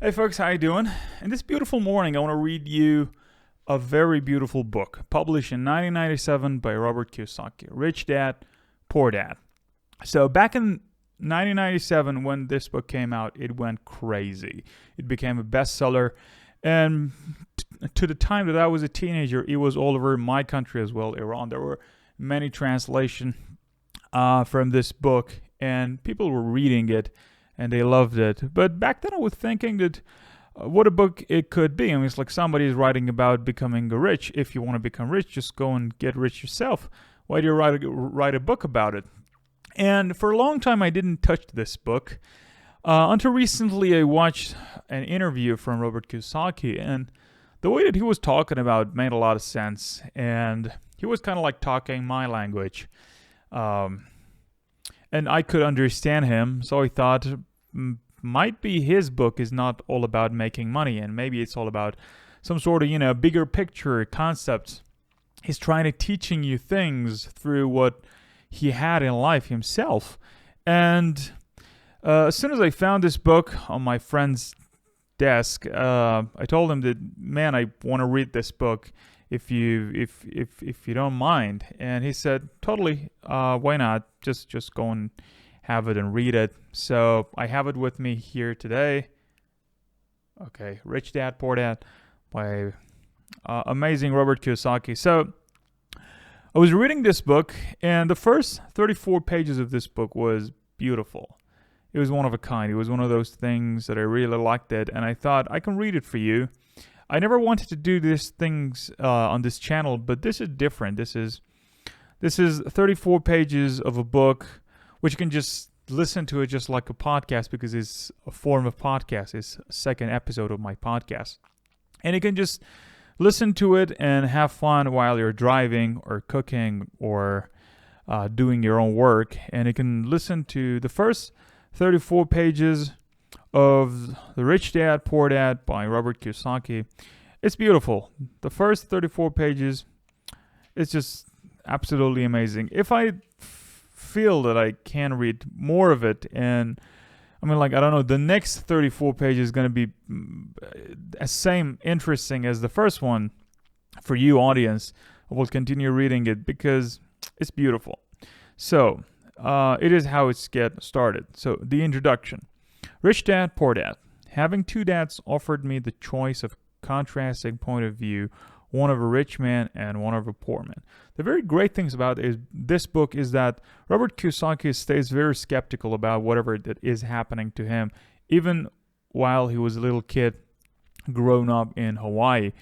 Hey folks, how you doing? In this beautiful morning, I want to read you a very beautiful book published in 1997 by Robert Kiyosaki, Rich Dad, Poor Dad. So back in 1997, when this book came out, it went crazy. It became a bestseller, and to the time that I was a teenager, it was all over my country as well, Iran. There were many translations from this book, and people were reading it and they loved it. But back then I was thinking that what a book it could be. I mean, it's like somebody is writing about becoming rich. If you want to become rich, just go and get rich yourself. Why do you write a book about it? And for a long time, I didn't touch this book. Until recently, I watched an interview from Robert Kiyosaki, and the way that he was talking about made a lot of sense. And he was kind of like talking my language. And I could understand him, so I thought might be his book is not all about making money, and maybe it's all about some sort of bigger picture concepts. He's trying to teaching you things through what he had in life himself. And as soon as I found this book on my friend's desk, I told him that, man, I want to read this book if you don't mind. And he said, totally, why not? Just go and have it and read it. So I have it with me here today. Okay, Rich Dad, Poor Dad by amazing Robert Kiyosaki. So I was reading this book, and the first 34 pages of this book was beautiful. It was one of a kind. It was one of those things that I really liked it, and I thought I can read it for you. I never wanted to do these things on this channel, but this is different. This is 34 pages of a book, which you can just listen to it just like a podcast, because it's a form of podcast. It's a second episode of my podcast. And you can just listen to it and have fun while you're driving or cooking or doing your own work. And you can listen to the first 34 pages of The Rich Dad, Poor Dad by Robert Kiyosaki. It's beautiful. The first 34 pages, it's just absolutely amazing. If I feel that I can read more of it, and I mean, like, I don't know, the next 34 pages is going to be as same interesting as the first one for you audience, I will continue reading it because it's beautiful. So it is how it's get started. So the introduction. Rich Dad, Poor Dad. Having two dads offered me the choice of contrasting point of view, one of a rich man and one of a poor man. The very great things about this book is that Robert Kiyosaki stays very skeptical about whatever that is happening to him, even while he was a little kid grown up in Hawaii.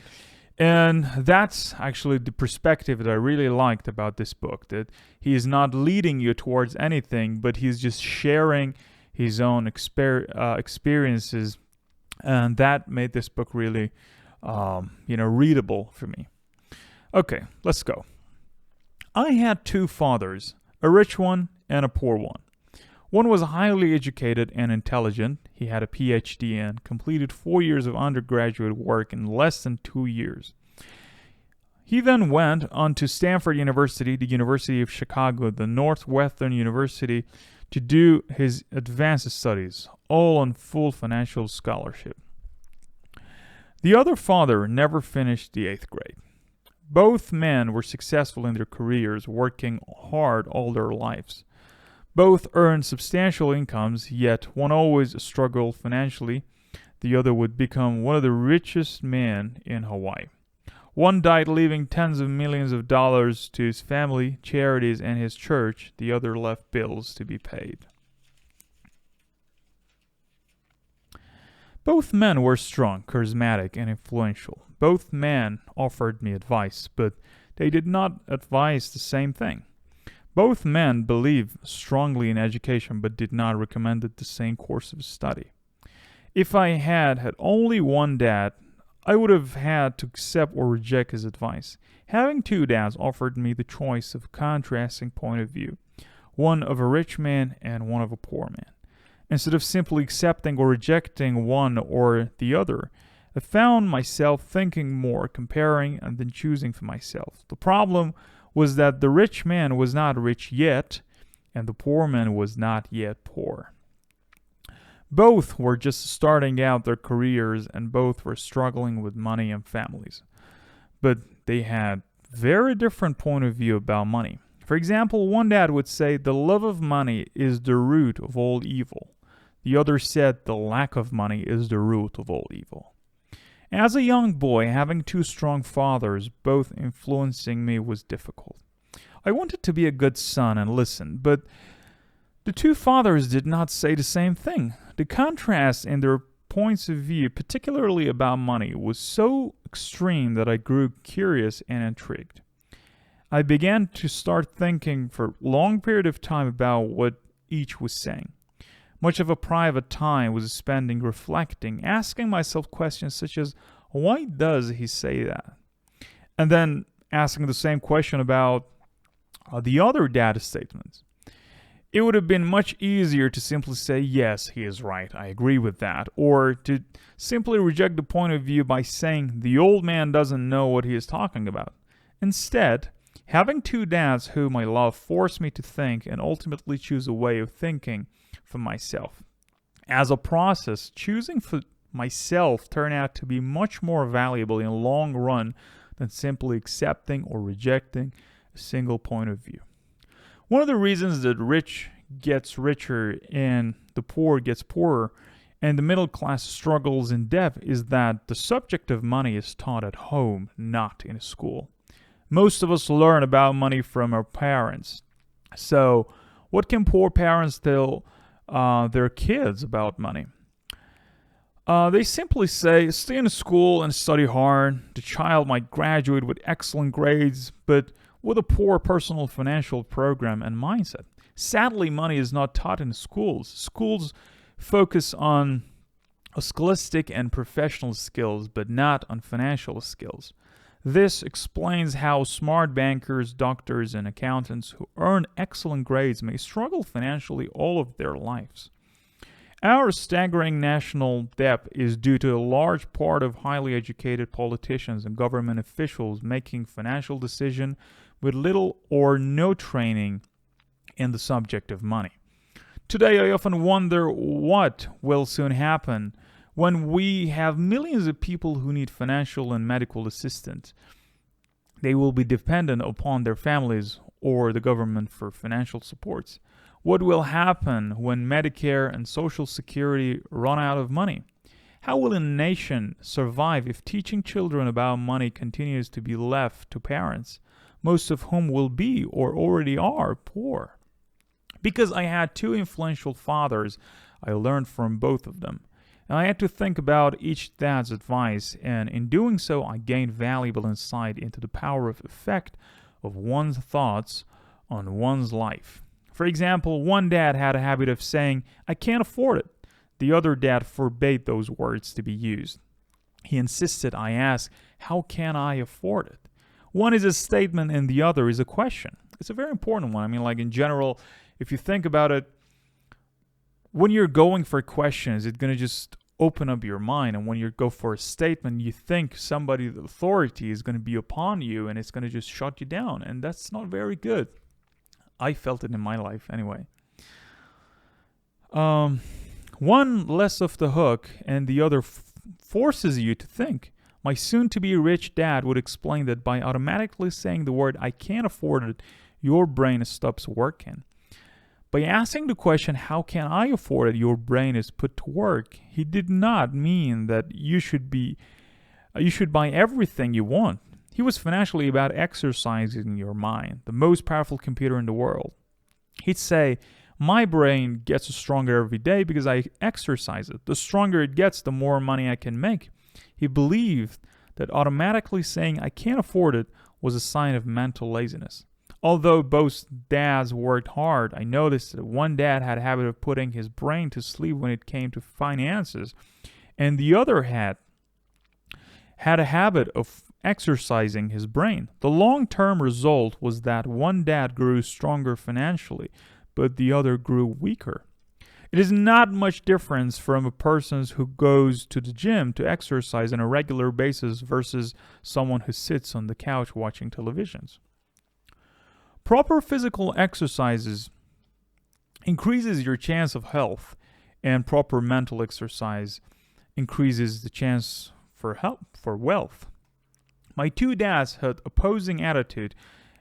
And that's actually the perspective that I really liked about this book, that he is not leading you towards anything, but he's just sharing his own experiences, and that made this book really readable for me. Okay, let's go. I had two fathers, a rich one and a poor one. One was highly educated and intelligent. He had a PhD and completed 4 years of undergraduate work in less than 2 years. He then went on to Stanford University, the University of Chicago, the Northwestern University, to do his advanced studies, all on full financial scholarship. The other father never finished the 8th grade. Both men were successful in their careers, working hard all their lives. Both earned substantial incomes, yet one always struggled financially. The other would become one of the richest men in Hawaii. One died leaving tens of millions of dollars to his family, charities, and his church. The other left bills to be paid. Both men were strong, charismatic, and influential. Both men offered me advice, but they did not advise the same thing. Both men believed strongly in education, but did not recommend the same course of study. If I had only one dad, I would have had to accept or reject his advice. Having two dads offered me the choice of contrasting point of view, one of a rich man and one of a poor man. Instead of simply accepting or rejecting one or the other, I found myself thinking more, comparing, and then choosing for myself. The problem was that the rich man was not rich yet, and the poor man was not yet poor. Both were just starting out their careers and both were struggling with money and families. But they had very different point of view about money. For example, one dad would say the love of money is the root of all evil. The other said the lack of money is the root of all evil. As a young boy, having two strong fathers, both influencing me, was difficult. I wanted to be a good son and listen, but the two fathers did not say the same thing. The contrast in their points of view, particularly about money, was so extreme that I grew curious and intrigued. I began to start thinking for a long period of time about what each was saying. Much of a private time was spending reflecting, asking myself questions such as, why does he say that? And then asking the same question about the other dad's statements. It would have been much easier to simply say, yes, he is right, I agree with that, or to simply reject the point of view by saying, the old man doesn't know what he is talking about. Instead, having two dads whom I love forced me to think and ultimately choose a way of thinking for myself. As a process, choosing for myself turned out to be much more valuable in the long run than simply accepting or rejecting a single point of view. One of the reasons that rich gets richer and the poor gets poorer and the middle class struggles in debt is that the subject of money is taught at home, not in a school. Most of us learn about money from our parents. So, what can poor parents tell their kids about money? They simply say, stay in school and study hard. The child might graduate with excellent grades, but with a poor personal financial program and mindset. Sadly, money is not taught in schools. Schools focus on scholastic and professional skills, but not on financial skills. This explains how smart bankers, doctors, and accountants who earn excellent grades may struggle financially all of their lives. Our staggering national debt is due to a large part of highly educated politicians and government officials making financial decisions with little or no training in the subject of money. Today, I often wonder what will soon happen when we have millions of people who need financial and medical assistance. They will be dependent upon their families or the government for financial supports. What will happen when Medicare and Social Security run out of money? How will a nation survive if teaching children about money continues to be left to parents, most of whom will be or already are poor? Because I had two influential fathers, I learned from both of them. And I had to think about each dad's advice, and in doing so, I gained valuable insight into the power of effect of one's thoughts on one's life. For example, one dad had a habit of saying, I can't afford it. The other dad forbade those words to be used. He insisted I ask, how can I afford it? One is a statement and the other is a question. It's a very important one. I mean, like in general, if you think about it, when you're going for questions, it's going to just open up your mind. And when you go for a statement, you think somebody, the authority, is going to be upon you and it's going to just shut you down. And that's not very good. I felt it in my life anyway. One less off the hook and the other forces you to think. My soon-to-be rich dad would explain that by automatically saying the word, I can't afford it, your brain stops working. By asking the question, how can I afford it, your brain is put to work. He did not mean that you should buy everything you want. He was financially about exercising your mind, the most powerful computer in the world. He'd say, my brain gets stronger every day because I exercise it. The stronger it gets, the more money I can make. He believed that automatically saying I can't afford it was a sign of mental laziness. Although both dads worked hard, I noticed that one dad had a habit of putting his brain to sleep when it came to finances, and the other had a habit of exercising his brain. The long-term result was that one dad grew stronger financially, but the other grew weaker. It is not much difference from a person who goes to the gym to exercise on a regular basis versus someone who sits on the couch watching televisions. Proper physical exercises increases your chance of health. and proper mental exercise increases the chance for wealth. My two dads had opposing attitude,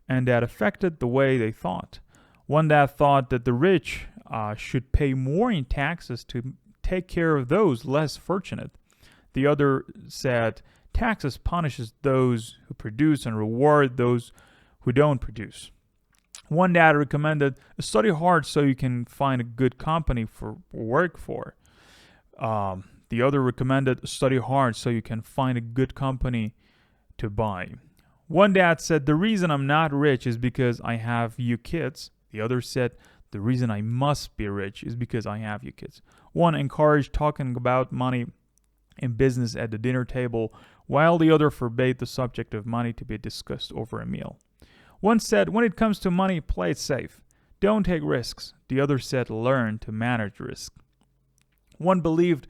and that affected the way they thought. One dad thought that the rich should pay more in taxes to take care of those less fortunate. The other said taxes punishes those who produce and reward those who don't produce. One dad recommended study hard so you can find a good company for work for. The other recommended study hard so you can find a good company to buy. One dad said, the reason I'm not rich is because I have you kids. The other said, the reason I must be rich is because I have you kids. One encouraged talking about money in business at the dinner table, while the other forbade the subject of money to be discussed over a meal. One said, when it comes to money, play it safe. Don't take risks. The other said, learn to manage risk. One believed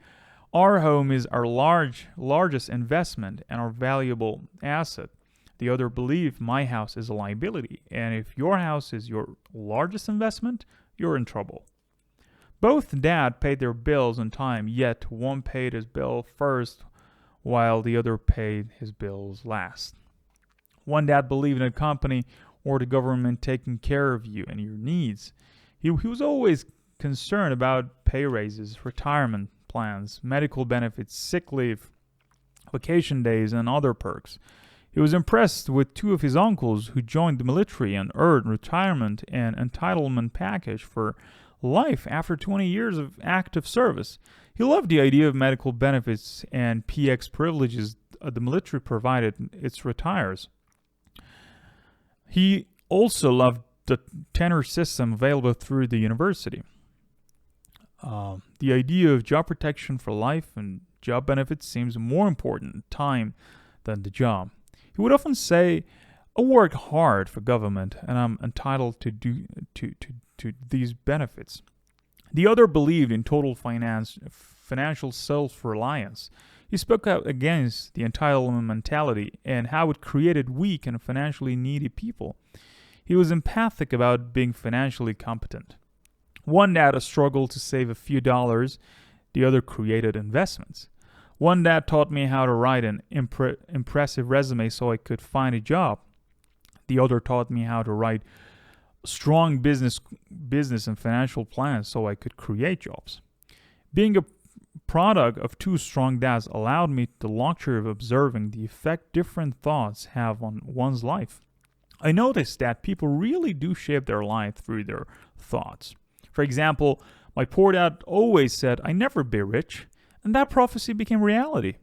our home is our largest investment and our valuable asset. The other believed my house is a liability, and if your house is your largest investment, you're in trouble. Both dad paid their bills on time, yet one paid his bill first while the other paid his bills last. One dad believed in a company or the government taking care of you and your needs. He was always concerned about pay raises, retirement plans, medical benefits, sick leave, vacation days, and other perks. He was impressed with two of his uncles who joined the military and earned retirement and entitlement package for life after 20 years of active service. He loved the idea of medical benefits and PX privileges the military provided its retires. He also loved the tenure system available through the university. The idea of job protection for life and job benefits seems more important in time than the job. He would often say, I worked hard for government and I'm entitled to these benefits. The other believed in total financial self-reliance. He spoke out against the entitlement mentality and how it created weak and financially needy people. He was empathic about being financially competent. One dad struggled to save a few dollars, the other created investments. One dad taught me how to write an impressive resume so I could find a job. The other taught me how to write strong business and financial plans so I could create jobs. Being a product of two strong dads allowed me the luxury of observing the effect different thoughts have on one's life. I noticed that people really do shape their life through their thoughts. For example, my poor dad always said, I never be rich, and that prophecy became reality.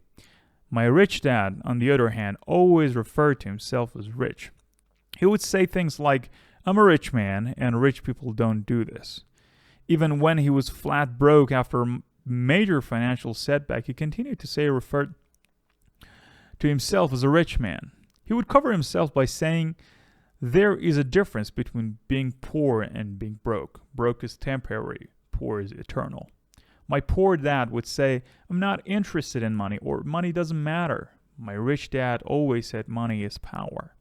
My rich dad, on the other hand, always referred to himself as rich. He would say things like, I'm a rich man, and rich people don't do this. Even when he was flat broke after a major financial setback, he continued to say he referred to himself as a rich man. He would cover himself by saying, there is a difference between being poor and being broke. Broke is temporary, poor is eternal. My poor dad would say, I'm not interested in money, or money doesn't matter. My rich dad always said money is power.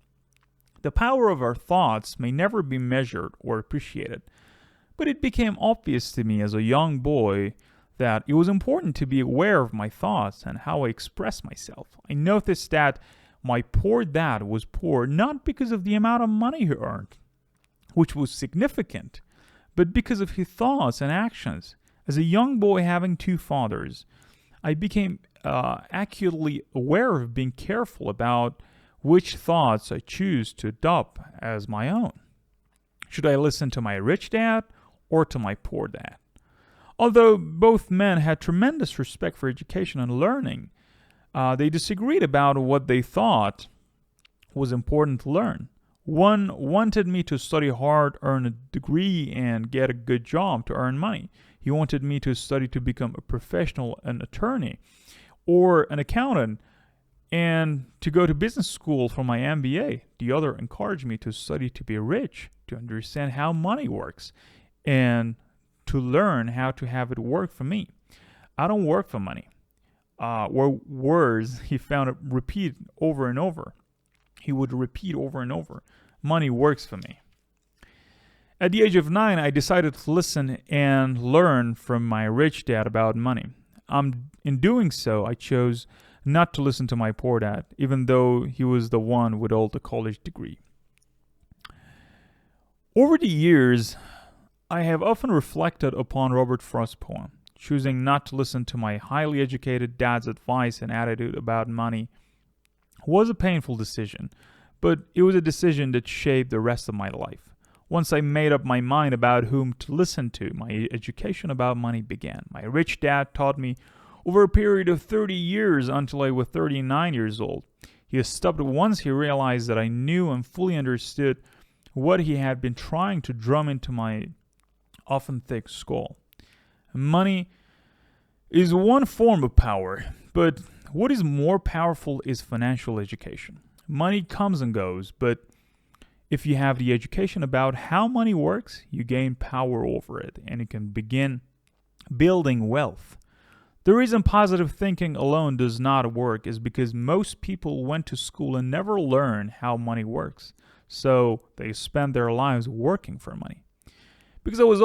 The power of our thoughts may never be measured or appreciated, but it became obvious to me as a young boy that it was important to be aware of my thoughts and how I express myself. I noticed that my poor dad was poor not because of the amount of money he earned, which was significant, but because of his thoughts and actions. As a young boy having two fathers, I became acutely aware of being careful about which thoughts I choose to adopt as my own. Should I listen to my rich dad or to my poor dad? Although both men had tremendous respect for education and learning, they disagreed about what they thought was important to learn. One wanted me to study hard, earn a degree, and get a good job to earn money. He wanted me to study to become a professional, an attorney, or an accountant, and to go to business school for my MBA. The other encouraged me to study to be rich, to understand how money works, and to learn how to have it work for me. I don't work for money. Were words he found repeat over and over. He would repeat over and over. Money works for me. At the age of 9, I decided to listen and learn from my rich dad about money. In doing so, I chose not to listen to my poor dad, even though he was the one with all the college degree. Over the years, I have often reflected upon Robert Frost's poem. Choosing not to listen to my highly educated dad's advice and attitude about money was a painful decision, but it was a decision that shaped the rest of my life. Once I made up my mind about whom to listen to, my education about money began. My rich dad taught me over a period of 30 years until I was 39 years old. He stopped once he realized that I knew and fully understood what he had been trying to drum into my often thick skull. Money is one form of power, but what is more powerful is financial education. Money comes and goes, but if you have the education about how money works, you gain power over it and you can begin building wealth. The reason positive thinking alone does not work is because most people went to school and never learn how money works. So they spend their lives working for money. Because I was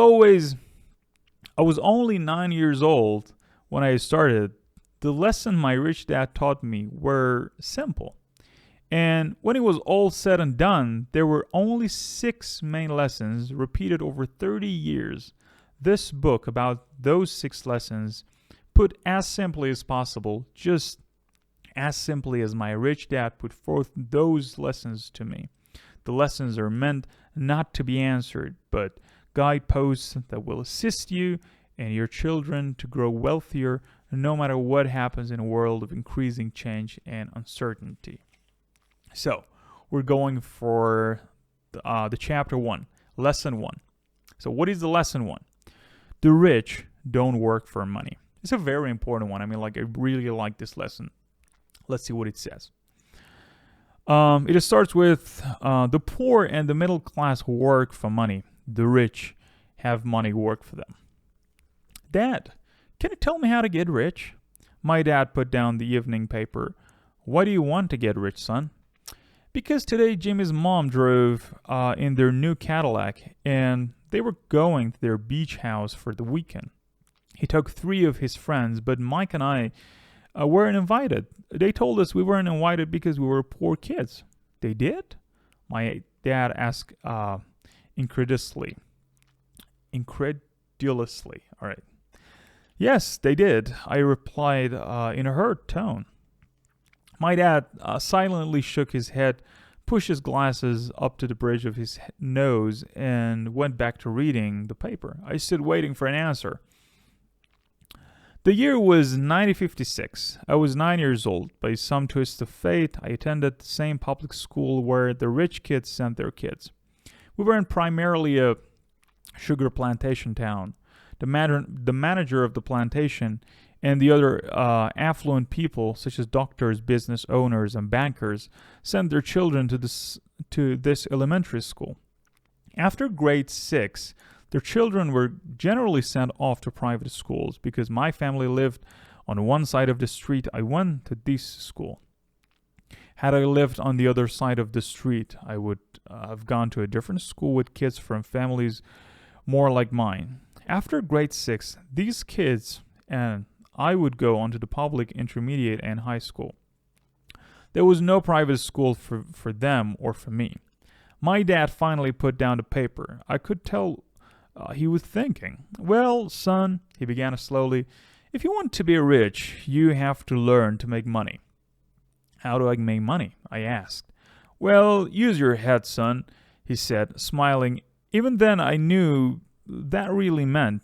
only 9 years old when I started, the lesson my rich dad taught me were simple. And when it was all said and done, there were only 6 main lessons repeated over 30 years. This book, about those 6 lessons, put as simply as possible, just as simply as my rich dad put forth those lessons to me. The lessons are meant not to be answered, but guideposts that will assist you and your children to grow wealthier no matter what happens in a world of increasing change and uncertainty. So, we're going for the chapter 1, lesson 1. So, what is the lesson 1? The rich don't work for money. It's a very important one. I really like this lesson. Let's see what it says. It starts with the poor and the middle class work for money. The rich have money work for them. Dad, can you tell me how to get rich? My dad put down the evening paper. Why do you want to get rich, son? Because today Jimmy's mom drove in their new Cadillac and they were going to their beach house for the weekend. He took 3 of his friends, but Mike and I weren't invited. They told us we weren't invited because we were poor kids. They did? My dad asked incredulously. All right. Yes, they did, I replied in a hurt tone. My dad silently shook his head, pushed his glasses up to the bridge of his nose, and went back to reading the paper. I stood waiting for an answer. The year was 1956. I was 9 years old. By some twist of fate, I attended the same public school where the rich kids sent their kids. We were in primarily a sugar plantation town. The manager of the plantation and the other affluent people, such as doctors, business owners, and bankers, sent their children to this elementary school. After grade 6, their children were generally sent off to private schools. Because my family lived on one side of the street, I went to this school. Had I lived on the other side of the street, I would have gone to a different school with kids from families more like mine. After grade 6, these kids and I would go on to the public intermediate and high school. There was no private school for them or for me. My dad finally put down the paper. I could tell he was thinking. Well, son, he began slowly, if you want to be rich, you have to learn to make money. How do I make money? I asked. Well, use your head, son, he said, smiling. Even then I knew that really meant,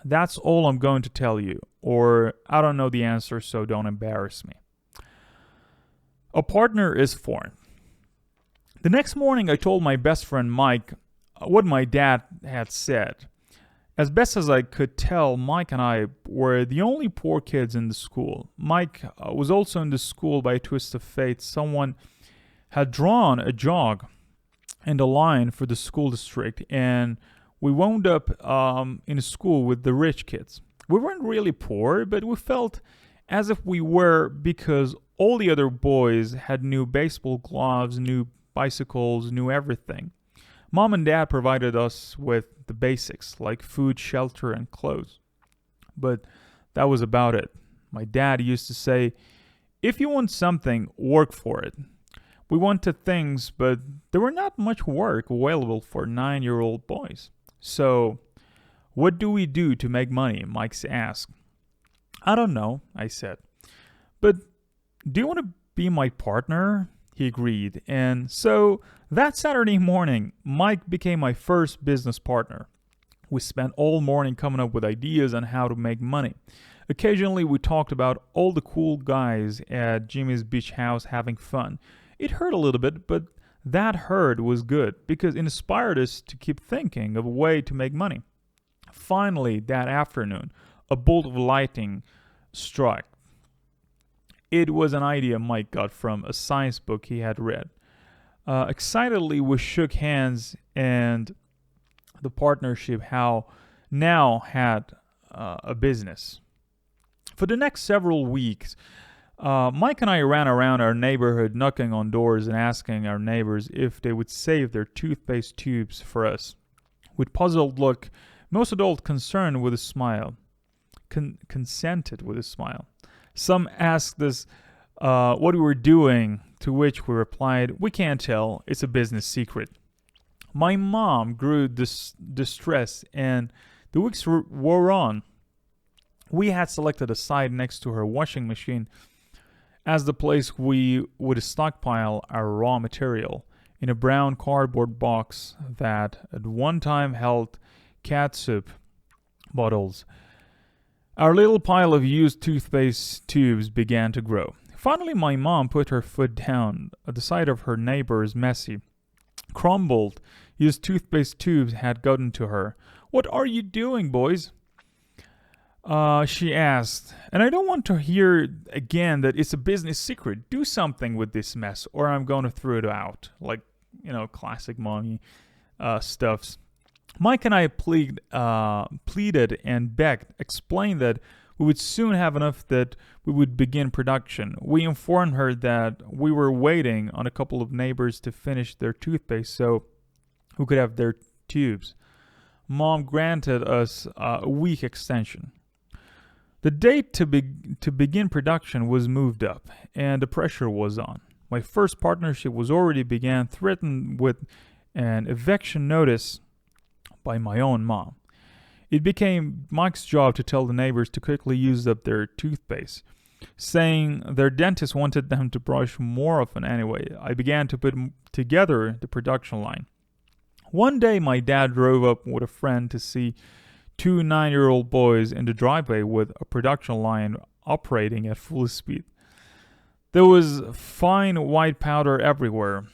that's all I'm going to tell you, or I don't know the answer, so don't embarrass me. A partner is formed. The next morning I told my best friend Mike what my dad had said. As best as I could tell, Mike and I were the only poor kids in the school. Mike was also in the school by a twist of fate. Someone had drawn a jog and a line for the school district, and we wound up in a school with the rich kids. We weren't really poor, but we felt as if we were because all the other boys had new baseball gloves, new bicycles, new everything. Mom and Dad provided us with the basics, like food, shelter, and clothes. But that was about it. My dad used to say, if you want something, work for it. We wanted things, but there were not much work available for 9-year-old boys. So, what do we do to make money? Mike asked. I don't know, I said. But do you want to be my partner? He agreed. And so, that Saturday morning, Mike became my first business partner. We spent all morning coming up with ideas on how to make money. Occasionally, we talked about all the cool guys at Jimmy's beach house having fun. It hurt a little bit, but that hurt was good because it inspired us to keep thinking of a way to make money. Finally, that afternoon, a bolt of lightning struck. It was an idea Mike got from a science book he had read. Excitedly, we shook hands, and the partnership now had a business. For the next several weeks, Mike and I ran around our neighborhood knocking on doors and asking our neighbors if they would save their toothpaste tubes for us. With puzzled look, most adults concerned with a smile. Consented with a smile. Some asked us what we were doing, to which we replied, we can't tell, it's a business secret. My mom grew distressed, and the weeks wore on. We had selected a site next to her washing machine as the place we would stockpile our raw material in a brown cardboard box that at one time held catsup bottles. Our little pile of used toothpaste tubes began to grow. Finally, my mom put her foot down at the sight of her neighbor's messy, crumbled used toothpaste tubes had gotten to her. What are you doing, boys? She asked. And I don't want to hear again that it's a business secret. Do something with this mess or I'm going to throw it out. Like, classic mommy stuffs. Mike and I pleaded and begged, explained that we would soon have enough that we would begin production. We informed her that we were waiting on a couple of neighbors to finish their toothpaste so we could have their tubes. Mom granted us a week extension. The date to begin production was moved up, and the pressure was on. My first partnership was already began, threatened with an eviction notice by my own mom. It became Mike's job to tell the neighbors to quickly use up their toothpaste, saying their dentist wanted them to brush more often anyway. I began to put together the production line. One day, my dad drove up with a friend to see 2 9-year-old boys in the driveway with a production line operating at full speed. There was fine white powder everywhere.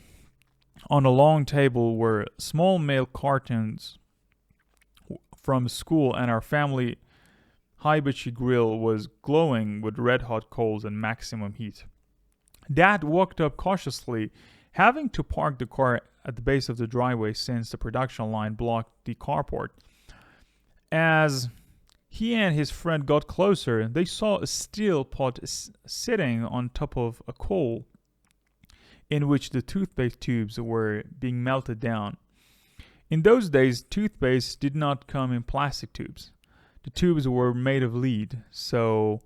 On a long table were small milk cartons from school, and our family hibachi grill was glowing with red-hot coals and maximum heat. Dad walked up cautiously, having to park the car at the base of the driveway since the production line blocked the carport. As he and his friend got closer, they saw a steel pot sitting on top of a coal in which the toothpaste tubes were being melted down. In those days, toothpaste did not come in plastic tubes. The tubes were made of lead, so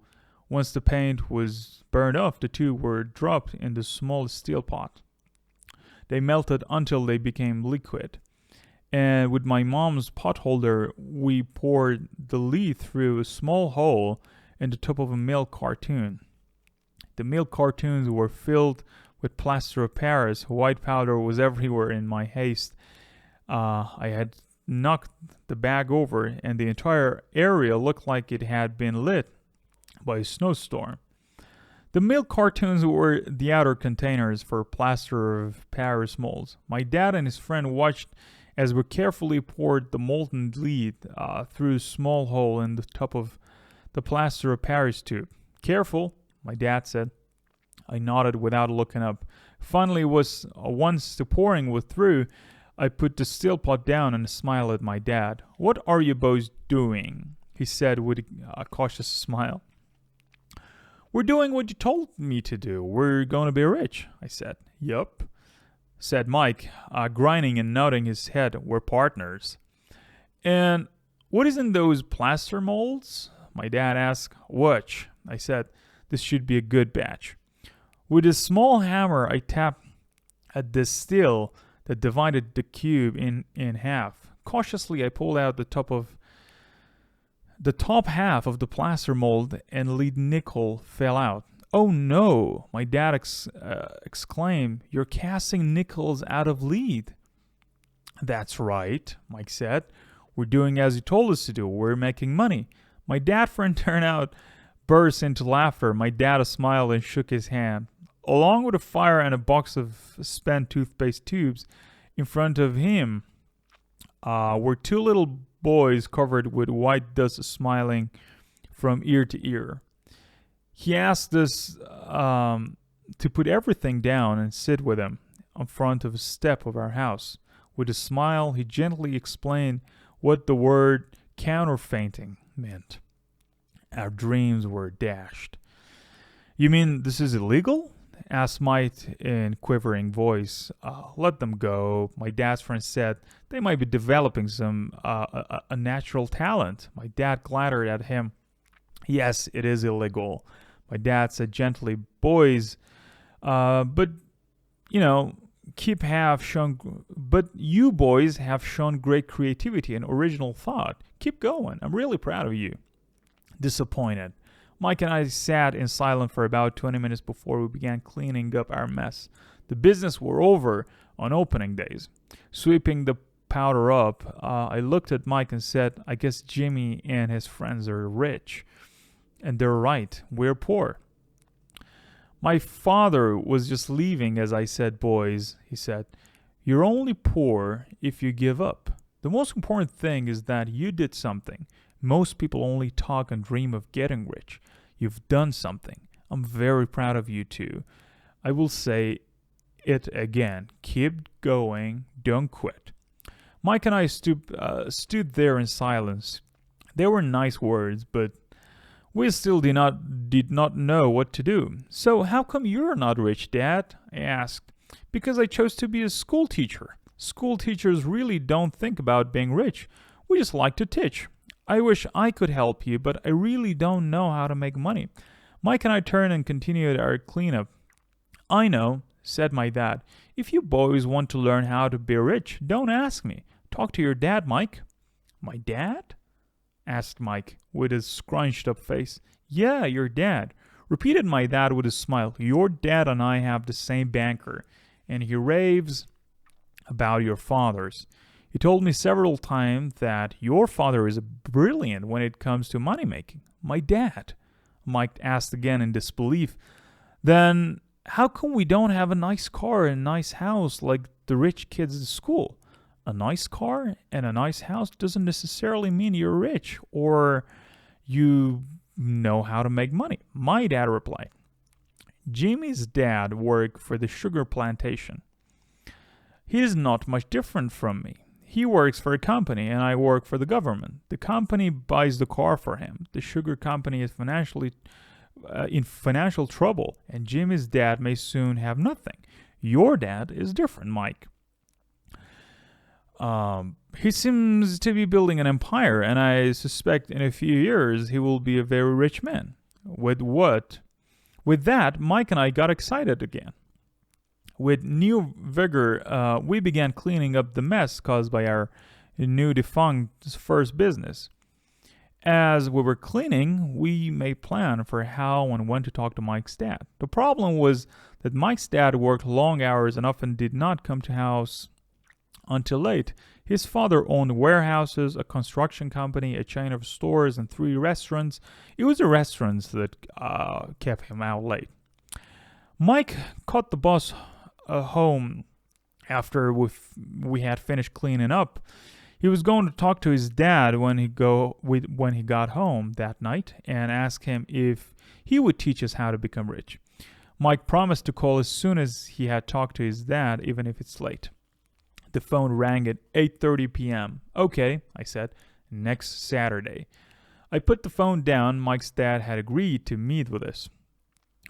once the paint was burned off, the tubes were dropped in the small steel pot. They melted until they became liquid. And with my mom's pot holder, we poured the lead through a small hole in the top of a milk cartoon. The milk cartoons were filled with plaster of Paris. White powder was everywhere in my haste. I had knocked the bag over, and the entire area looked like it had been lit by a snowstorm. The milk cartoons were the outer containers for plaster of Paris molds. My dad and his friend watched as we carefully poured the molten lead through a small hole in the top of the plaster of Paris tube. Careful, my dad said. I nodded without looking up. Finally, once the pouring was through, I put the steel pot down and smiled at my dad. What are you boys doing? He said with a cautious smile. We're doing what you told me to do. We're going to be rich, I said. Yup. said Mike, grinning and nodding his head. We're partners. And what is in those plaster molds? My dad asked. Which? I said, this should be a good batch. With a small hammer, I tapped at the steel that divided the cube in half. Cautiously, I pulled out the top half of the plaster mold, and lead nickel fell out. Oh no, my dad exclaimed. You're casting nickels out of lead. That's right, Mike said. We're doing as you told us to do. We're making money. My dad, for in turn out, burst into laughter. My dad smiled and shook his hand. Along with a fire and a box of spent toothpaste tubes in front of him were two little boys covered with white dust smiling from ear to ear. He asked us to put everything down and sit with him in front of a step of our house. With a smile, he gently explained what the word counterfeiting meant. Our dreams were dashed. You mean this is illegal? Asked Mike in quivering voice. Let them go, my dad's friend said. They might be developing a natural talent. My dad glared at him. Yes, it is illegal. My dad said gently, boys, but you boys have shown great creativity and original thought. Keep going. I'm really proud of you. Disappointed. Mike and I sat in silence for about 20 minutes before we began cleaning up our mess. The business were over on opening days. Sweeping the powder up, I looked at Mike and said, I guess Jimmy and his friends are rich. And they're right. We're poor. My father was just leaving as I said, boys, he said. You're only poor if you give up. The most important thing is that you did something. Most people only talk and dream of getting rich. You've done something. I'm very proud of you too. I will say it again. Keep going. Don't quit. Mike and I stood there in silence. They were nice words, but we still did not know what to do. So how come you're not rich, Dad? I asked. Because I chose to be a school teacher. School teachers really don't think about being rich. We just like to teach. I wish I could help you, but I really don't know how to make money. Mike and I turned and continued our cleanup. I know, said my dad. If you boys want to learn how to be rich, don't ask me. Talk to your dad, Mike. My dad? Asked Mike with his scrunched up face. Yeah, your dad. Repeated my dad with a smile. Your dad and I have the same banker, and he raves about your father's. He told me several times that your father is brilliant when it comes to money making. My dad? Mike asked again in disbelief. Then how come we don't have a nice car and a nice house like the rich kids at school? A nice car and a nice house doesn't necessarily mean you're rich or you know how to make money. My dad replied. Jimmy's dad worked for the sugar plantation. He is not much different from me. He works for a company and I work for the government. The company buys the car for him. The sugar company is in financial trouble, and Jimmy's dad may soon have nothing. Your dad is different, Mike. He seems to be building an empire, and I suspect in a few years he will be a very rich man. With that, Mike and I got excited again. With new vigor, we began cleaning up the mess caused by our new defunct first business. As we were cleaning, we made plans for how and when to talk to Mike's dad. The problem was that Mike's dad worked long hours and often did not come to house until late. His father owned warehouses, a construction company, a chain of stores, and 3 restaurants. It was the restaurants that kept him out late. Mike caught the bus home after we had finished cleaning up. He was going to talk to his dad when he got home that night and ask him if he would teach us how to become rich. Mike promised to call as soon as he had talked to his dad, even if it's late. The phone rang at 8:30 p.m. Okay, I said, next Saturday. I put the phone down. Mike's dad had agreed to meet with us.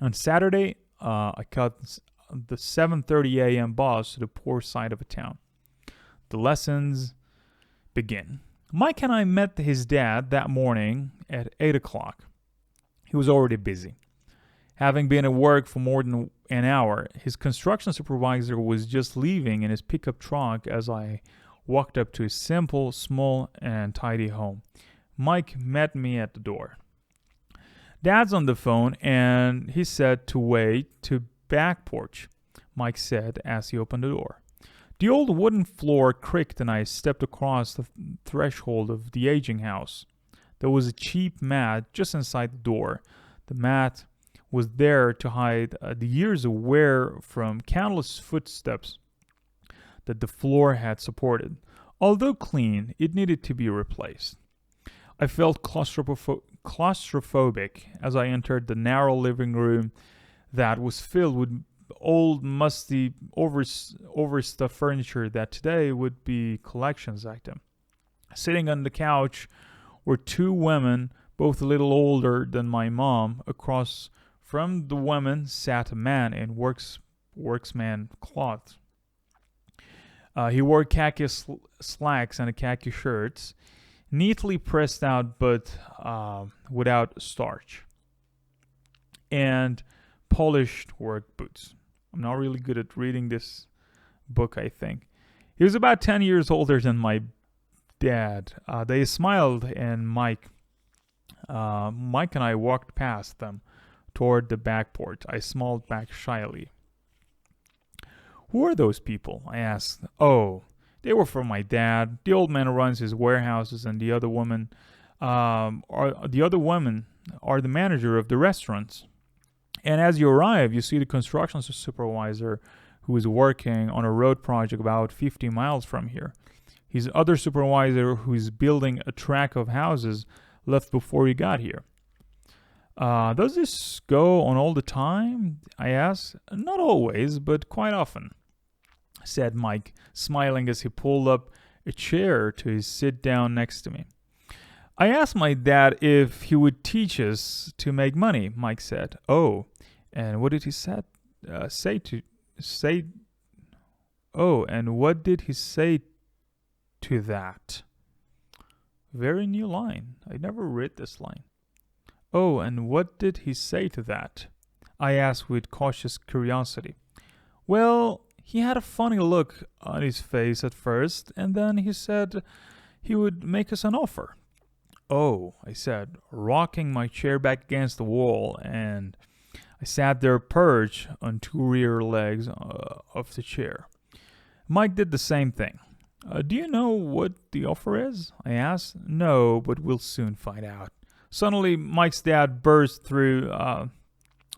On Saturday, I cut the 7:30 a.m. bus to the poor side of a town. The lessons begin. Mike and I met his dad that morning at 8 o'clock. He was already busy. Having been at work for more than an hour, his construction supervisor was just leaving in his pickup truck as I walked up to his simple, small, and tidy home. Mike met me at the door. Dad's on the phone, and he said to wait to back porch, Mike said as he opened the door. The old wooden floor creaked and I stepped across the threshold of the aging house. There was a cheap mat just inside the door. The mat was there to hide the years of wear from countless footsteps that the floor had supported. Although clean, it needed to be replaced. I felt claustrophobic as I entered the narrow living room that was filled with old, musty, overstuffed furniture that today would be collections item. Sitting on the couch were two women, both a little older than my mom. Across from the women sat a man in worksman cloth. He wore khaki slacks and a khaki shirts, neatly pressed out but without starch, and polished work boots. I'm not really good at reading this book, I think. He was about 10 years older than my dad. They smiled, and Mike and I walked past them toward the back porch. I smiled back shyly. Who are those people? I asked. Oh, they were from my dad. The old man runs his warehouses, and the other women are the manager of the restaurants. And as you arrive, you see the construction supervisor who is working on a road project about 50 miles from here. His other supervisor who is building a track of houses left before you got here. Does this go on all the time? I asked. Not always, but quite often, said Mike, smiling as he pulled up a chair to sit down next to me. I asked my dad if he would teach us to make money, Mike said. Oh, and what did he say to that? Very new line. I never read this line. Oh, and what did he say to that? I asked with cautious curiosity. Well, he had a funny look on his face at first, and then he said he would make us an offer. Oh, I said, rocking my chair back against the wall, and I sat there perched on two rear legs of the chair. Mike did the same thing. Do you know what the offer is? I asked. No, but we'll soon find out. Suddenly, Mike's dad burst through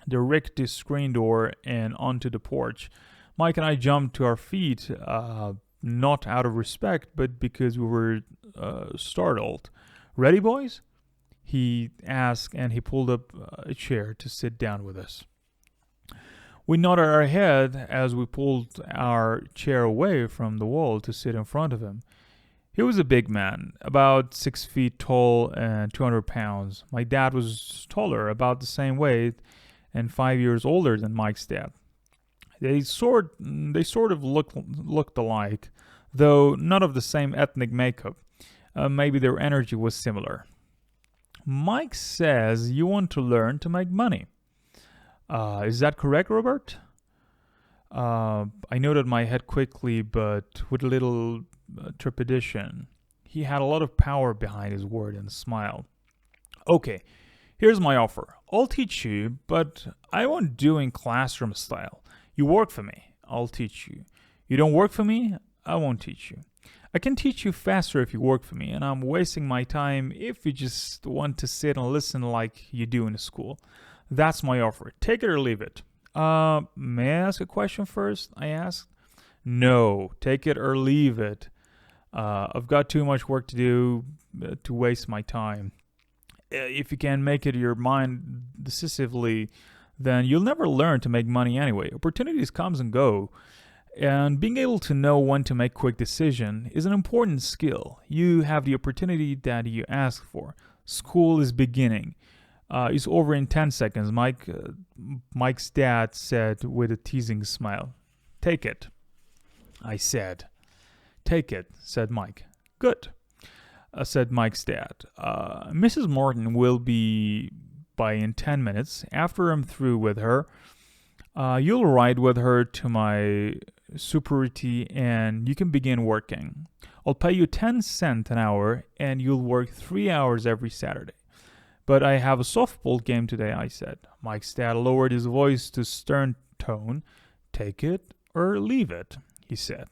the rickety screen door and onto the porch. Mike and I jumped to our feet, not out of respect, but because we were startled. Ready, boys? He asked, and he pulled up a chair to sit down with us. We nodded our head as we pulled our chair away from the wall to sit in front of him. He was a big man, about 6 feet tall and 200 pounds. My dad was taller, about the same weight, and 5 years older than Mike's dad. They sort of looked alike, though not of the same ethnic makeup. Maybe their energy was similar. Mike says you want to learn to make money. Is that correct, Robert? I nodded my head quickly, but with a little trepidation. He had a lot of power behind his word and smiled. Okay, here's my offer. I'll teach you, but I won't do in classroom style. You work for me, I'll teach you. You don't work for me, I won't teach you. I can teach you faster if you work for me, and I'm wasting my time if you just want to sit and listen like you do in school. That's my offer. Take it or leave it. May I ask a question first? I asked. No, take it or leave it. I've got too much work to do to waste my time. If you can make it your mind decisively, then you'll never learn to make money anyway. Opportunities comes and go. And being able to know when to make quick decision is an important skill. You have the opportunity that you ask for. School is beginning. is over in 10 seconds, Mike's dad said with a teasing smile. Take it, I said. Take it, said Mike. Good, said Mike's dad. Mrs. Martin will be by in 10 minutes. After I'm through with her, you'll ride with her to my superiority and you can begin working. I'll pay you 10 cents an hour and you'll work 3 hours every Saturday. But I have a softball game today, I said. Mike's dad lowered his voice to stern tone. Take it or leave it, he said.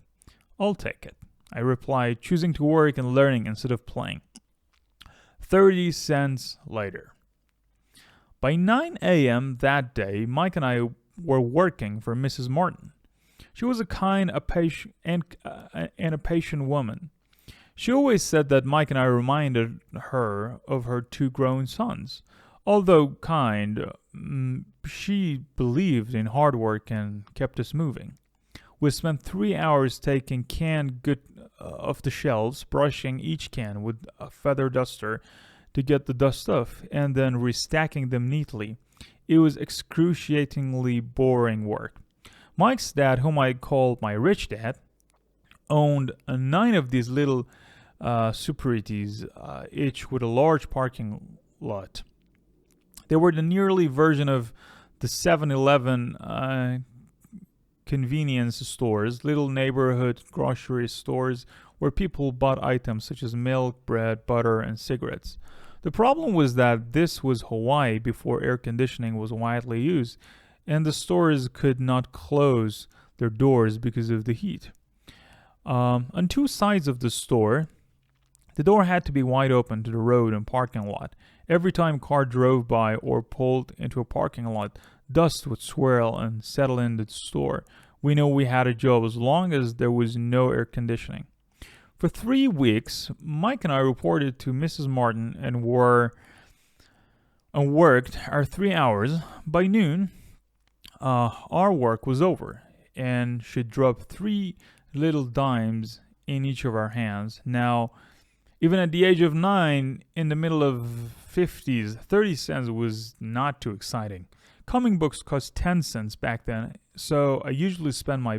I'll take it, I replied, choosing to work and learning instead of playing. 30 cents later. By 9 a.m. that day, Mike and I were working for Mrs. Martin. She was a kind, a patient woman. She always said that Mike and I reminded her of her 2 grown sons. Although kind, she believed in hard work and kept us moving. We spent 3 hours taking canned goods off the shelves, brushing each can with a feather duster to get the dust off, and then restacking them neatly. It was excruciatingly boring work. Mike's dad, whom I called my rich dad, owned 9 of these little superiorities, each with a large parking lot. They were the nearly version of the 7-Eleven convenience stores, little neighborhood grocery stores where people bought items such as milk, bread, butter, and cigarettes. The problem was that this was Hawaii before air conditioning was widely used, and the stores could not close their doors because of the heat. On 2 sides of the store, the door had to be wide open to the road and parking lot. Every time a car drove by or pulled into a parking lot, dust would swirl and settle in the store. We knew we had a job as long as there was no air conditioning. For 3 weeks, Mike and I reported to Mrs. Martin and worked our 3 hours. By noon, our work was over, and she'd drop 3 little dimes in each of our hands. Now, even at the age of 9, in the middle of 50s, 30 cents was not too exciting. Comic books cost 10 cents back then, so I usually spent my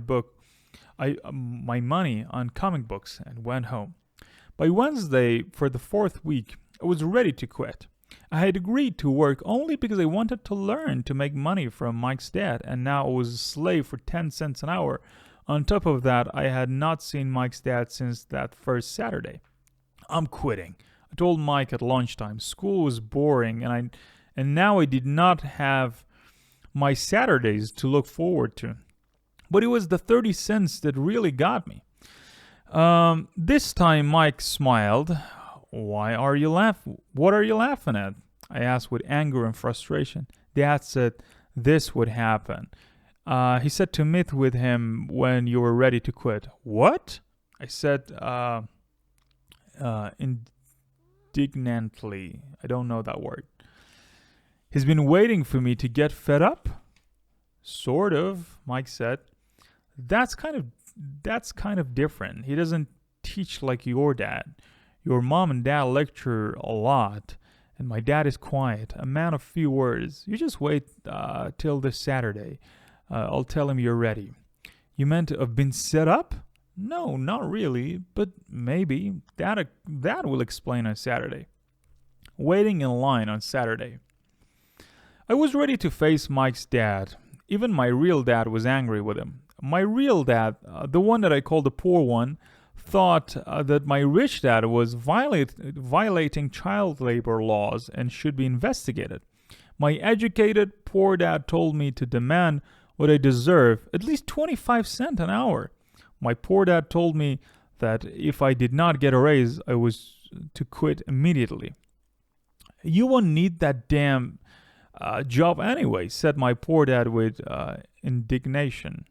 money on comic books and went home. By Wednesday, for the 4th week, I was ready to quit. I had agreed to work only because I wanted to learn to make money from Mike's dad, and now I was a slave for 10 cents an hour. On top of that, I had not seen Mike's dad since that first Saturday. I'm quitting, I told Mike at lunchtime. School was boring, and now I did not have my Saturdays to look forward to. But it was the 30 cents that really got me. This time Mike smiled. What are you laughing at? I asked with anger and frustration. Dad said this would happen. He said to meet with him when you were ready to quit. What? I said indignantly. I don't know that word. He's been waiting for me to get fed up? Sort of, Mike said. That's kind of different. He doesn't teach like your dad. Your mom and dad lecture a lot, and my dad is quiet, a man of few words. You just wait till this Saturday. I'll tell him you're ready. You meant to have been set up? No, not really, but maybe. That will explain on Saturday. Waiting in line on Saturday. I was ready to face Mike's dad. Even my real dad was angry with him. My real dad, the one that I called the poor one, thought that my rich dad was violating child labor laws and should be investigated. My educated poor dad told me to demand what I deserve, at least 25 cents an hour. My poor dad told me that if I did not get a raise, I was to quit immediately. You won't need that damn job anyway, said my poor dad with indignation.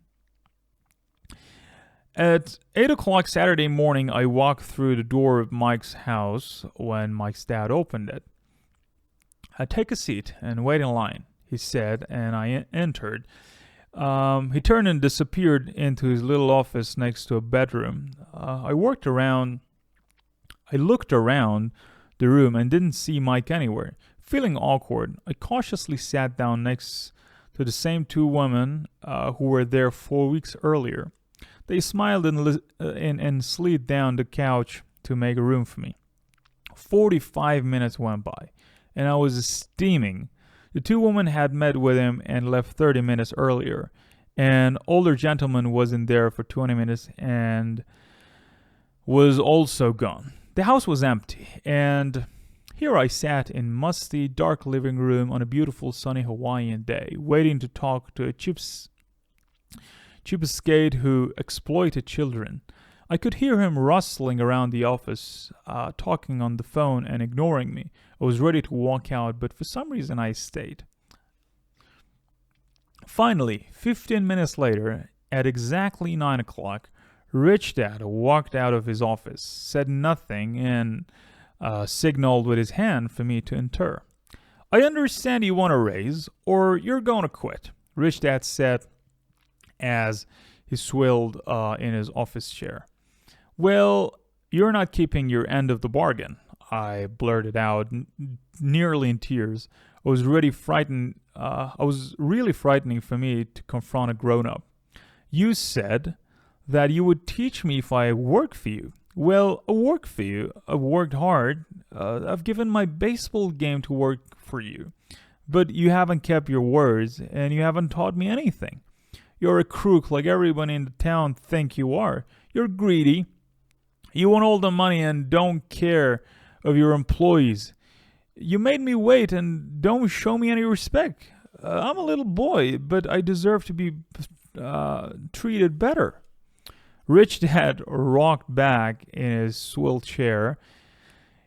At 8 o'clock Saturday morning, I walked through the door of Mike's house when Mike's dad opened it. Take a seat and wait in line, he said, and I entered. He turned and disappeared into his little office next to a bedroom. I looked around the room and didn't see Mike anywhere. Feeling awkward, I cautiously sat down next to the same two women who were there 4 weeks earlier. They smiled and slid down the couch to make room for me. 45 minutes went by, and I was steaming. The two women had met with him and left 30 minutes earlier. An older gentleman was in there for 20 minutes and was also gone. The house was empty, and here I sat in musty, dark living room on a beautiful sunny Hawaiian day, waiting to talk to a cheapskate who exploited children. I could hear him rustling around the office, talking on the phone and ignoring me. I was ready to walk out, but for some reason I stayed. Finally, 15 minutes later, at exactly 9 o'clock, Rich Dad walked out of his office, said nothing, and signaled with his hand for me to enter. I understand you want a raise, or you're going to quit, Rich Dad said as he swilled in his office chair. Well, you're not keeping your end of the bargain, I blurted out, nearly in tears. I was really frightening for me to confront a grown-up. You said that you would teach me if I work for you. Well, I work for you. I've worked hard. I've given my baseball game to work for you. But you haven't kept your words, and you haven't taught me anything. You're a crook like everyone in the town think you are. You're greedy. You want all the money and don't care of your employees. You made me wait and don't show me any respect. I'm a little boy, but I deserve to be treated better. Rich Dad rocked back in his swivel chair,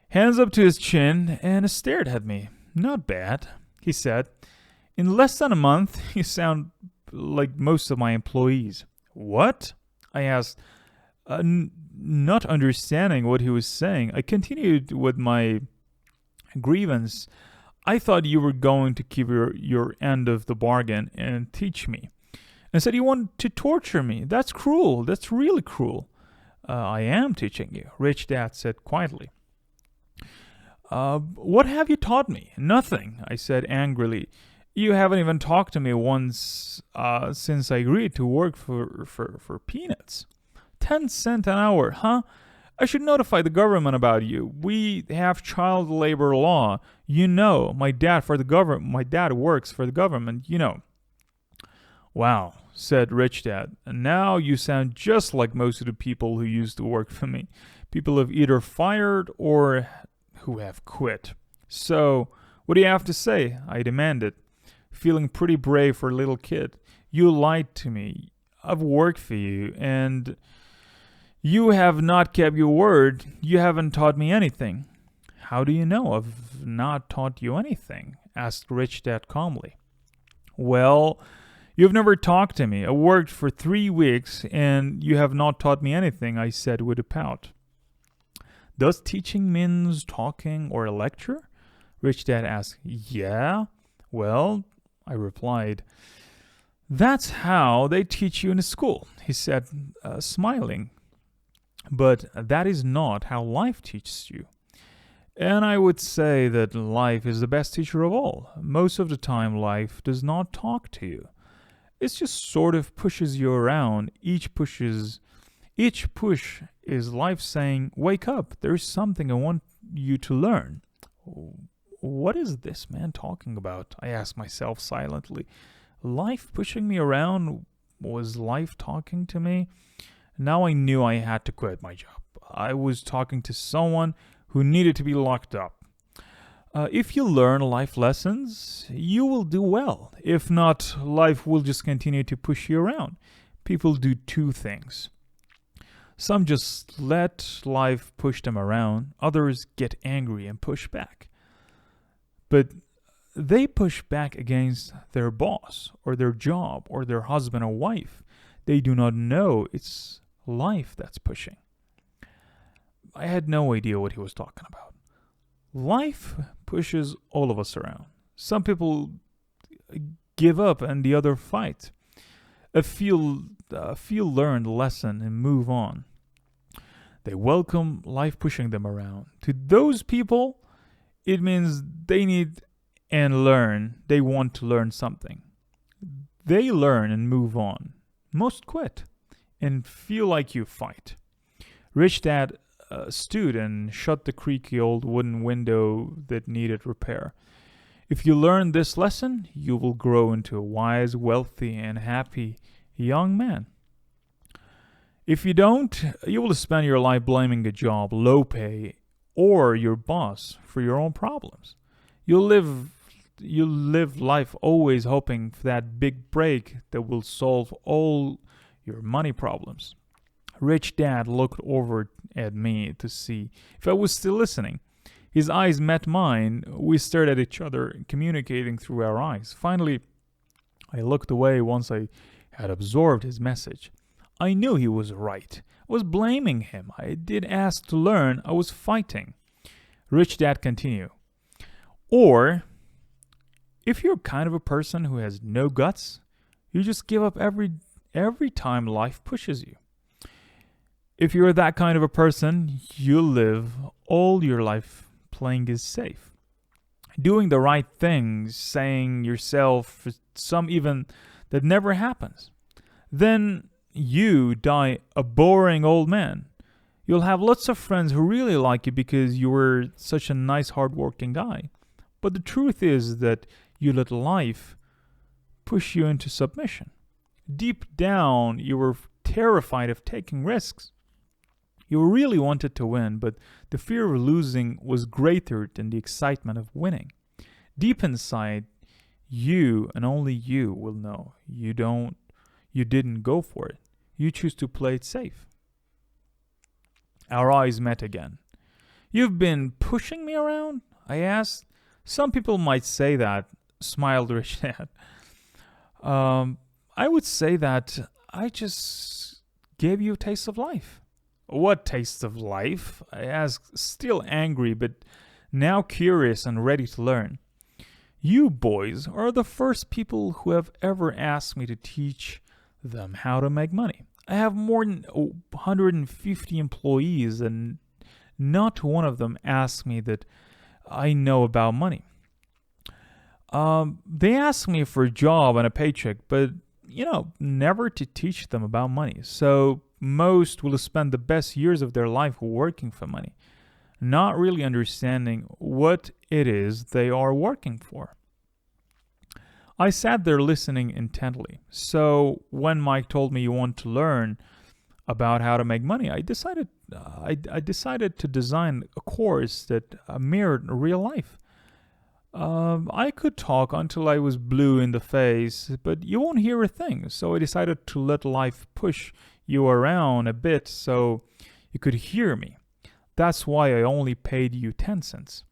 hands up to his chin, and stared at me. Not bad, he said. In less than a month, you sound like most of my employees. What? I asked, not understanding what he was saying. I continued with my grievance. I thought you were going to keep your end of the bargain and teach me. And said you want to torture me. That's cruel. That's really cruel. I am teaching you, Rich Dad said quietly. What have you taught me? Nothing, I said angrily. You haven't even talked to me once since I agreed to work for peanuts. 10 cents an hour, huh? I should notify the government about you. We have child labor law. You know, my dad works for the government, you know. Wow, said Rich Dad. And now you sound just like most of the people who used to work for me. People have either fired or who have quit. So, what do you have to say? I demanded, feeling pretty brave for a little kid. You lied to me. I've worked for you, and you have not kept your word. You haven't taught me anything. How do you know I've not taught you anything? Asked Rich Dad calmly. Well, you've never talked to me. I worked for 3 weeks, and you have not taught me anything, I said with a pout. Does teaching means talking or a lecture? Rich Dad asked. Yeah? Well, I replied. That's how they teach you in school, he said, smiling. But that is not how life teaches you. And I would say that life is the best teacher of all. Most of the time, life does not talk to you. It just sort of pushes you around. Each push is life saying, wake up, there's something I want you to learn. What is this man talking about? I asked myself silently. Life pushing me around? Was life talking to me? Now I knew I had to quit my job. I was talking to someone who needed to be locked up. If you learn life lessons, you will do well. If not, life will just continue to push you around. People do two things. Some just let life push them around. Others get angry and push back. But they push back against their boss or their job or their husband or wife. They do not know it's life that's pushing. I had no idea what he was talking about. Life pushes all of us around. Some people give up and the other fight. A few learn the lesson and move on. They welcome life pushing them around. To those people, it means they need and learn. They want to learn something. They learn and move on. Most quit and feel like you fight. Rich Dad stood and shut the creaky old wooden window that needed repair. If you learn this lesson, you will grow into a wise, wealthy, and happy young man. If you don't, you will spend your life blaming a job, low pay, or your boss for your own problems. You'll live life always hoping for that big break that will solve all your money problems. Rich Dad looked over at me to see if I was still listening. His eyes met mine. We stared at each other, communicating through our eyes. Finally, I looked away once I had absorbed his message. I knew he was right. I was blaming him. I did ask to learn. I was fighting. Rich Dad continued. Or, if you're kind of a person who has no guts, you just give up every time life pushes you. If you're that kind of a person, you'll live all your life playing it safe. Doing the right things, saying yourself some even that never happens. Then you die a boring old man. You'll have lots of friends who really like you because you were such a nice, hardworking guy. But the truth is that you let life push you into submission. Deep down, you were terrified of taking risks. You really wanted to win, but the fear of losing was greater than the excitement of winning. Deep inside, you and only you will know you didn't go for it. You choose to play it safe. Our eyes met again. You've been pushing me around? I asked. Some people might say that, smiled Rich Dad. I would say that I just gave you a taste of life. What taste of life? I asked, still angry, but now curious and ready to learn. You boys are the first people who have ever asked me to teach them how to make money. I have more than 150 employees, and not one of them asked me that I know about money. They ask me for a job and a paycheck, but, never to teach them about money. So most will spend the best years of their life working for money, not really understanding what it is they are working for. I sat there listening intently. So when Mike told me you want to learn about how to make money, I decided to design a course that mirrored real life. I could talk until I was blue in the face, but you won't hear a thing. So I decided to let life push you around a bit so you could hear me. That's why I only paid you 10 cents.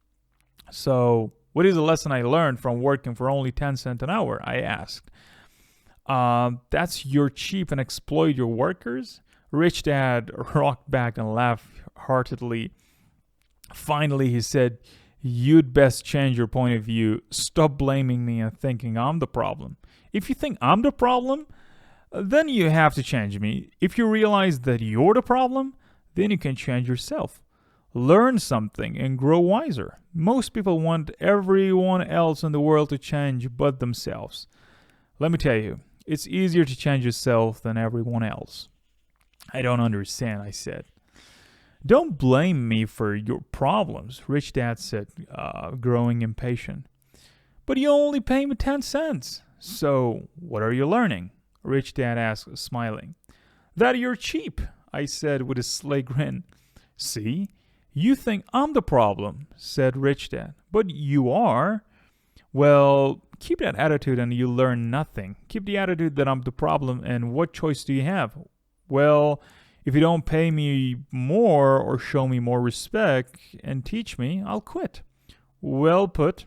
So, what is the lesson I learned from working for only 10 cents an hour? I asked. That's you're cheap and exploit your workers? Rich Dad rocked back and laughed heartedly. Finally, he said, you'd best change your point of view. Stop blaming me and thinking I'm the problem. If you think I'm the problem, then you have to change me. If you realize that you're the problem, then you can change yourself. Learn something and grow wiser. Most people want everyone else in the world to change but themselves. Let me tell you, it's easier to change yourself than everyone else. I don't understand, I said. Don't blame me for your problems, Rich Dad said, growing impatient. But you only pay me 10 cents. So, what are you learning? Rich Dad asked, smiling. That you're cheap, I said with a sly grin. See? You think I'm the problem, said Rich Dad. But you are. Well, keep that attitude and you'll learn nothing. Keep the attitude that I'm the problem, and what choice do you have? Well, if you don't pay me more or show me more respect and teach me, I'll quit. Well put,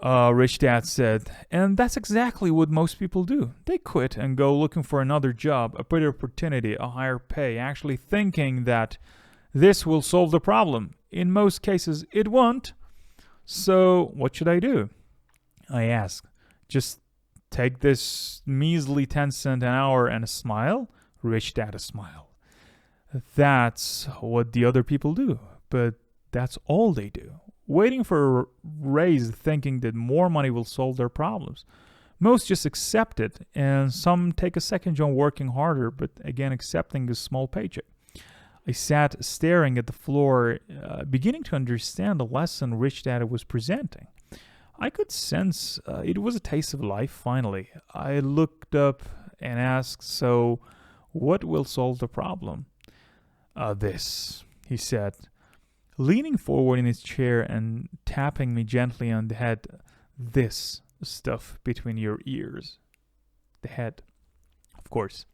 Rich Dad said. And that's exactly what most people do. They quit and go looking for another job, a better opportunity, a higher pay, actually thinking that this will solve the problem. In most cases, it won't. So, what should I do? I asked. Just take this measly 10 cents an hour and smile? Rich Dad smiled. That's what the other people do, but that's all they do. waiting for a raise, thinking that more money will solve their problems. Most just accept it, and some take a second job working harder, but again, accepting a small paycheck. I sat staring at the floor, beginning to understand the lesson Rich Dad was presenting. I could sense it was a taste of life, finally. I looked up and asked, "So, what will solve the problem?" This, he said, leaning forward in his chair and tapping me gently on the head. "This stuff between your ears." The head, of course.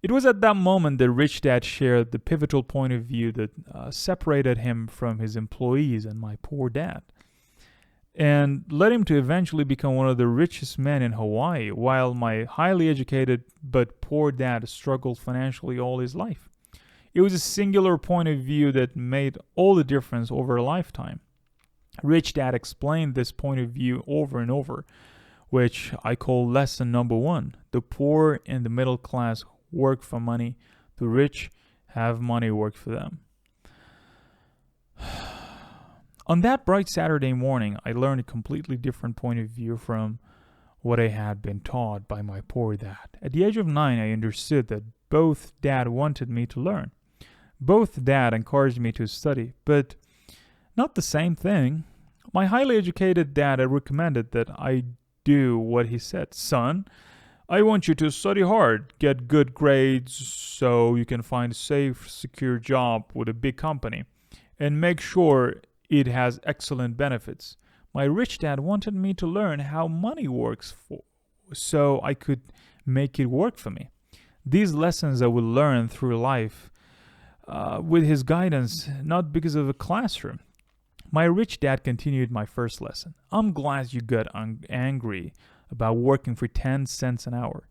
It was at that moment that Rich Dad shared the pivotal point of view that separated him from his employees and my poor dad, and led him to eventually become one of the richest men in Hawaii, while my highly educated but poor dad struggled financially all his life. It was a singular point of view that made all the difference over a lifetime. Rich Dad explained this point of view over and over, which I call lesson number 1. The poor and the middle class work for money. The rich have money work for them. On that bright Saturday morning, I learned a completely different point of view from what I had been taught by my poor dad. At the age of 9, I understood that both dad wanted me to learn. Both dad encouraged me to study, but not the same thing. My highly educated dad recommended that I do what he said. "Son, I want you to study hard, get good grades so you can find a safe, secure job with a big company, and make sure it has excellent benefits." My rich dad wanted me to learn how money works so I could make it work for me. These lessons I would learn through life with his guidance, not because of a classroom. My rich dad continued my first lesson. "I'm glad you got angry about working for 10 cents an hour.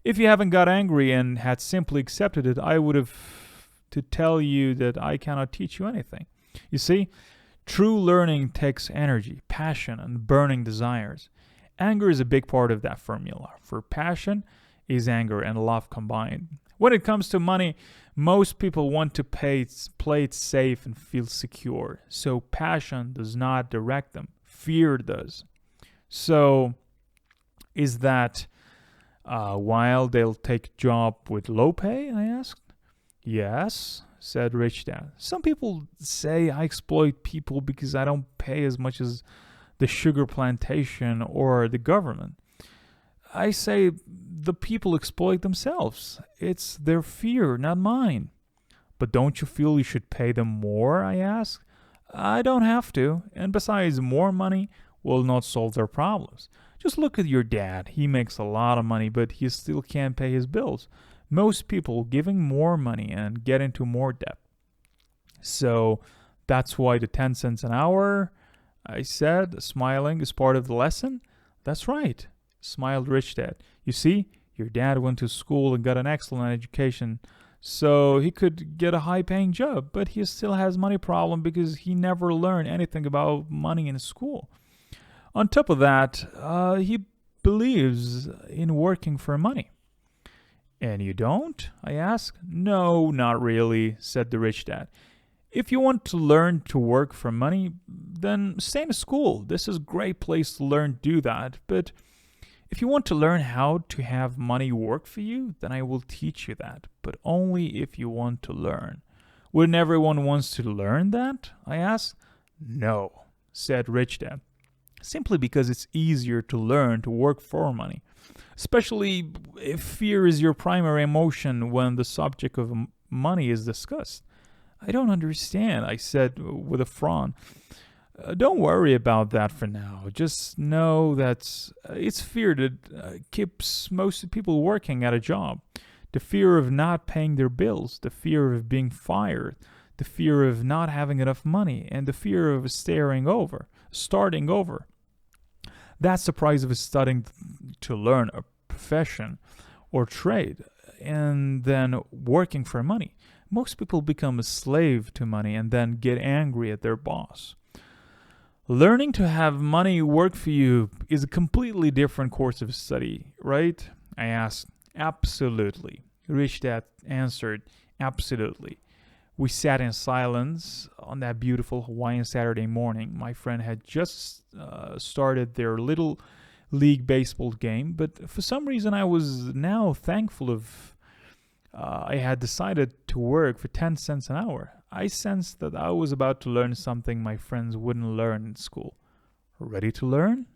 If you haven't got angry and had simply accepted it, I would have to tell you that I cannot teach you anything. You see, true learning takes energy, passion, and burning desires. Anger is a big part of that formula. For passion is anger and love combined. When it comes to money, most people want to play it safe and feel secure. So passion does not direct them. Fear does. So is that while they'll take a job with low pay, I asked. "Yes," said Rich Dad. "Some people say I exploit people because I don't pay as much as the sugar plantation or the government. I say the people exploit themselves. It's their fear, not mine." "But don't you feel you should pay them more?" I asked. "I don't have to. And besides, more money will not solve their problems. Just look at your dad. He makes a lot of money, but he still can't pay his bills. Most people giving more money and get into more debt. So that's why the 10 cents an hour," I said, smiling, "is part of the lesson?" "That's right," smiled Rich Dad. "You see, your dad went to school and got an excellent education so he could get a high-paying job, but he still has money problem because he never learned anything about money in school. On top of that, he believes in working for money." "And you don't?" I asked. "No, not really," said the Rich Dad. "If you want to learn to work for money, then stay in school. This is a great place to learn to do that. But if you want to learn how to have money work for you, then I will teach you that, but only if you want to learn." "Wouldn't everyone wants to learn that?" I asked. "No," said Rich Dad. "Simply because it's easier to learn to work for money, especially if fear is your primary emotion when the subject of money is discussed." "I don't understand," I said with a frown. Don't worry about that for now. Just know that it's fear that keeps most people working at a job. The fear of not paying their bills, the fear of being fired, the fear of not having enough money, and the fear of starting over. That's the price of studying to learn a profession or trade and then working for money. Most people become a slave to money and then get angry at their boss. Learning to have money work for you is a completely different course of study, right? I asked. Absolutely. Rich Dad answered, absolutely. We sat in silence on that beautiful Hawaiian Saturday morning. My friend had just started their little league baseball game, but for some reason I was now thankful of I had decided to work for 10 cents an hour. I sensed that I was about to learn something my friends wouldn't learn in school. Ready to learn?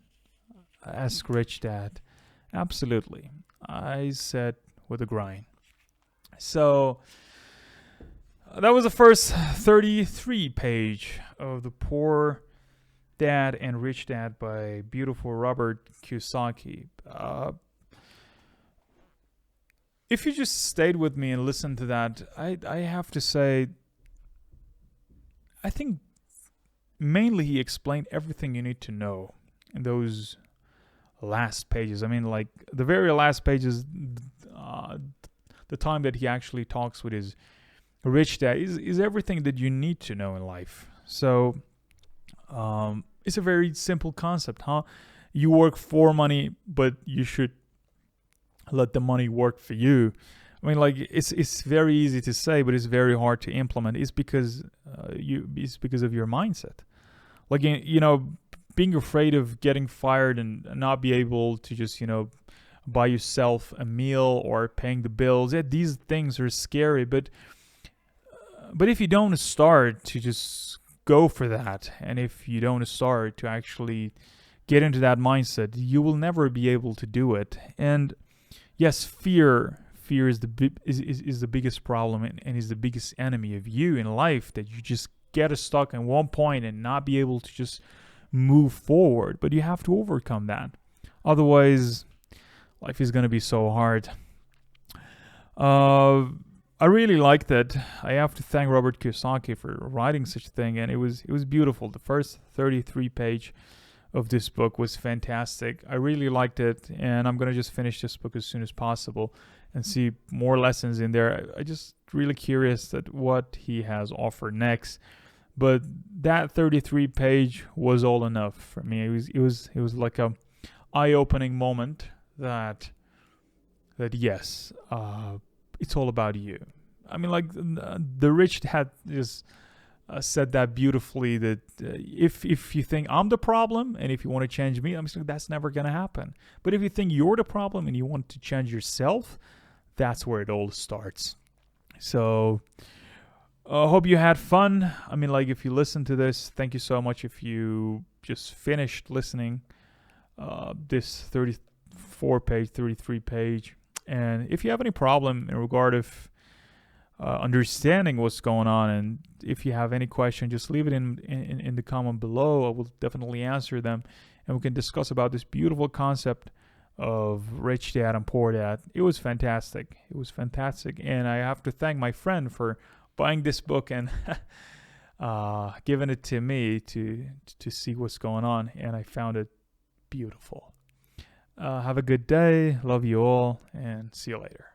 Asked Rich Dad. Absolutely, I said with a grind. So that was the first 33 page of The Poor Dad and Rich Dad by beautiful Robert Kiyosaki. If you just stayed with me and listened to that, I have to say, I think mainly he explained everything you need to know in those last pages. I mean, like the very last pages, the time that he actually talks with his rich dad is everything that you need to know in life. So it's a very simple concept, huh? You work for money, but you should let the money work for you. I mean, like it's very easy to say, but it's very hard to implement. It's because of your mindset. Like being afraid of getting fired and not be able to just buy yourself a meal or paying the bills. Yeah, these things are scary, but if you don't start to just go for that, and if you don't start to actually get into that mindset, you will never be able to do it. And yes, fear is the biggest problem and is the biggest enemy of you in life, that you just get stuck in one point and not be able to just move forward. But you have to overcome that. Otherwise, life is going to be so hard. I really liked it. I have to thank Robert Kiyosaki for writing such a thing, and it was beautiful. The first 33 page of this book was fantastic. I really liked it, and I'm going to just finish this book as soon as possible and see more lessons in there. I just really curious at what he has offered next. But that 33 page was all enough for me. It was like a eye-opening moment that yes, it's all about you. I mean, like the rich dad just said that beautifully, that if you think I'm the problem and if you want to change me, I'm saying that's never going to happen. But if you think you're the problem and you want to change yourself, that's where it all starts. So I hope you had fun. I mean, like if you listen to this, thank you so much. If you just finished listening this 34 page, 33 page. And if you have any problem in regard of understanding what's going on, and if you have any question, just leave it in the comment below. I will definitely answer them, and we can discuss about this beautiful concept of rich dad and poor dad. It was fantastic. And I have to thank my friend for buying this book and giving it to me to see what's going on, and I found it beautiful. Have a good day. Love you all, and see you later.